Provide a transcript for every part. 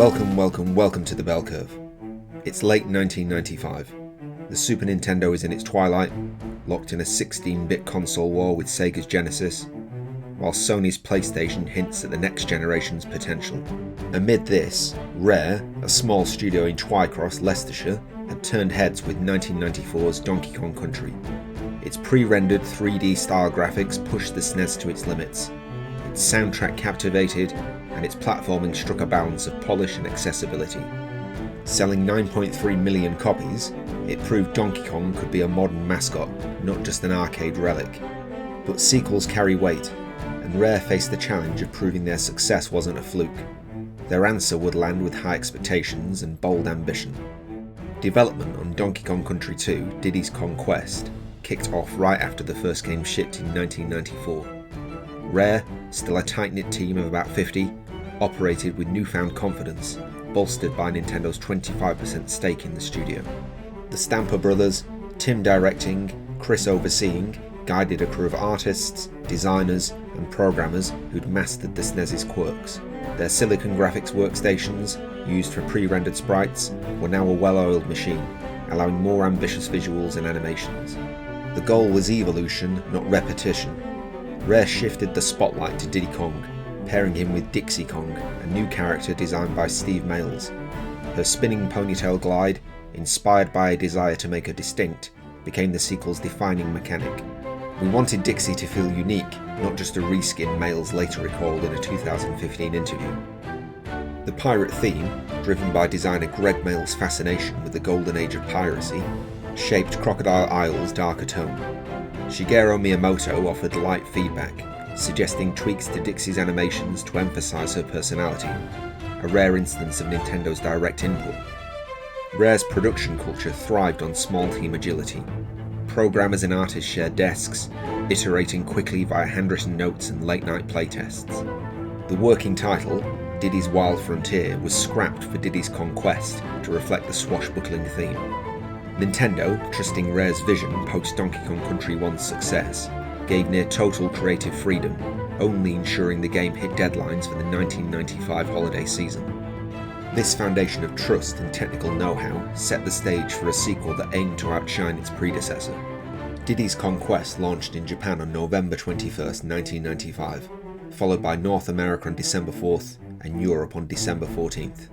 Welcome to the Bell Curve. It's late 1995. The Super Nintendo is in its twilight, locked in a 16-bit console war with Sega's Genesis, while Sony's PlayStation hints at the next generation's potential. Amid this, Rare, a small studio in Twycross, Leicestershire, had turned heads with 1994's Donkey Kong Country. Its pre-rendered 3D-style graphics pushed the SNES to its limits. Its soundtrack captivated, and its platforming struck a balance of polish and accessibility. Selling 9.3 million copies, it proved Donkey Kong could be a modern mascot, not just an arcade relic. But sequels carry weight, and Rare faced the challenge of proving their success wasn't a fluke. Their answer would land with high expectations and bold ambition. Development on Donkey Kong Country 2, Diddy's Kong Quest, kicked off right after the first game shipped in 1994. Rare, still a tight-knit team of about 50, operated with newfound confidence, bolstered by Nintendo's 25% stake in the studio. The Stamper brothers, Tim directing, Chris overseeing, guided a crew of artists, designers, and programmers who'd mastered the SNES's quirks. Their Silicon Graphics workstations, used for pre-rendered sprites, were now a well-oiled machine, allowing more ambitious visuals and animations. The goal was evolution, not repetition. Rare shifted the spotlight to Diddy Kong, pairing him with Dixie Kong, a new character designed by Steve Males. Her spinning ponytail glide, inspired by a desire to make her distinct, became the sequel's defining mechanic. We wanted Dixie to feel unique, not just a reskin Males later recalled in a 2015 interview. The pirate theme, driven by designer Greg Males' fascination with the golden age of piracy, shaped Crocodile Isle's darker tone. Shigeru Miyamoto offered light feedback, suggesting tweaks to Dixie's animations to emphasize her personality, a rare instance of Nintendo's direct input. Rare's production culture thrived on small team agility. Programmers and artists shared desks, iterating quickly via handwritten notes and late-night playtests. The working title, Diddy's Wild Frontier, was scrapped for Diddy's Kong Quest to reflect the swashbuckling theme. Nintendo, trusting Rare's vision post-Donkey Kong Country 1's success, gave near total creative freedom, only ensuring the game hit deadlines for the 1995 holiday season. This foundation of trust and technical know-how set the stage for a sequel that aimed to outshine its predecessor. Diddy's Kong Quest launched in Japan on November 21, 1995, followed by North America on December 4th and Europe on December 14th.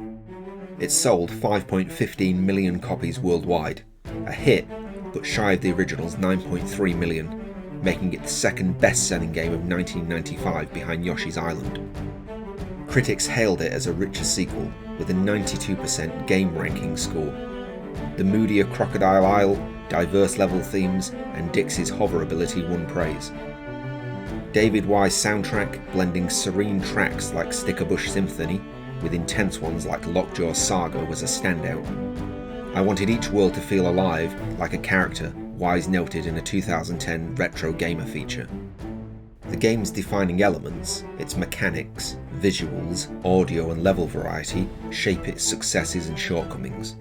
It sold 5.15 million copies worldwide, a hit, but shy of the original's 9.3 million, making it the second best-selling game of 1995 behind Yoshi's Island. Critics hailed it as a richer sequel, with a 92% game ranking score. The moodier Crocodile Isle, diverse level themes, and Dixie's hover ability won praise. David Wise' soundtrack, blending serene tracks like Stickerbush Symphony with intense ones like Lockjaw's Saga, was a standout. I wanted each world to feel alive, like a character, Wise noted in a 2010 Retro Gamer feature. The game's defining elements, its mechanics, visuals, audio and level variety, shape its successes and shortcomings.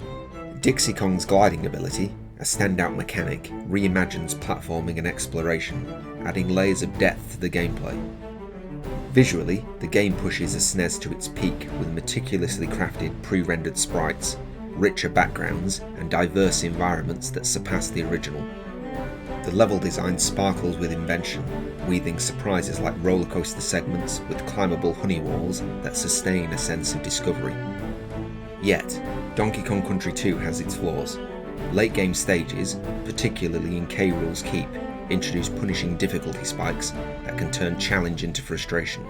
Dixie Kong's gliding ability, a standout mechanic, reimagines platforming and exploration, adding layers of depth to the gameplay. Visually, the game pushes the SNES to its peak with meticulously crafted pre-rendered sprites, richer backgrounds, and diverse environments that surpass the original. The level design sparkles with invention, weaving surprises like roller coaster segments with climbable honey walls that sustain a sense of discovery. Yet, Donkey Kong Country 2 has its flaws. Late game stages, particularly in K. Rool's Keep, introduce punishing difficulty spikes that can turn challenge into frustration.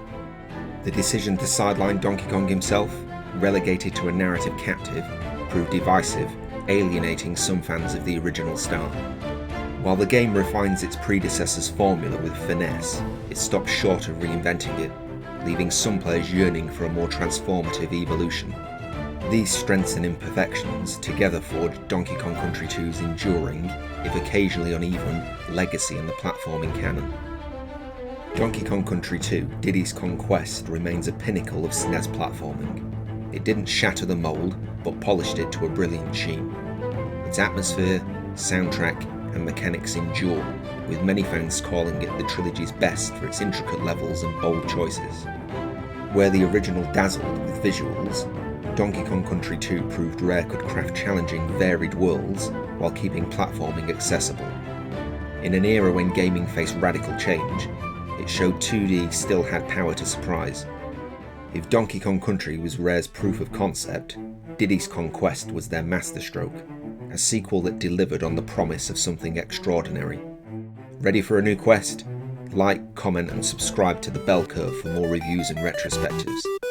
The decision to sideline Donkey Kong himself, relegated to a narrative captive, proved divisive, alienating some fans of the original star. While the game refines its predecessor's formula with finesse, it stops short of reinventing it, leaving some players yearning for a more transformative evolution. These strengths and imperfections together forged Donkey Kong Country 2's enduring, if occasionally uneven, legacy in the platforming canon. Donkey Kong Country 2, Diddy's Kong Quest, remains a pinnacle of SNES platforming. It didn't shatter the mould, but polished it to a brilliant sheen. Its atmosphere, soundtrack, and mechanics endure, with many fans calling it the trilogy's best for its intricate levels and bold choices. Where the original dazzled with visuals, Donkey Kong Country 2 proved Rare could craft challenging, varied worlds while keeping platforming accessible. In an era when gaming faced radical change, it showed 2D still had power to surprise. If Donkey Kong Country was Rare's proof of concept, Diddy's Kong Quest was their masterstroke, a sequel that delivered on the promise of something extraordinary. Ready for a new quest? Like, comment and subscribe to The Bell Curve for more reviews and retrospectives.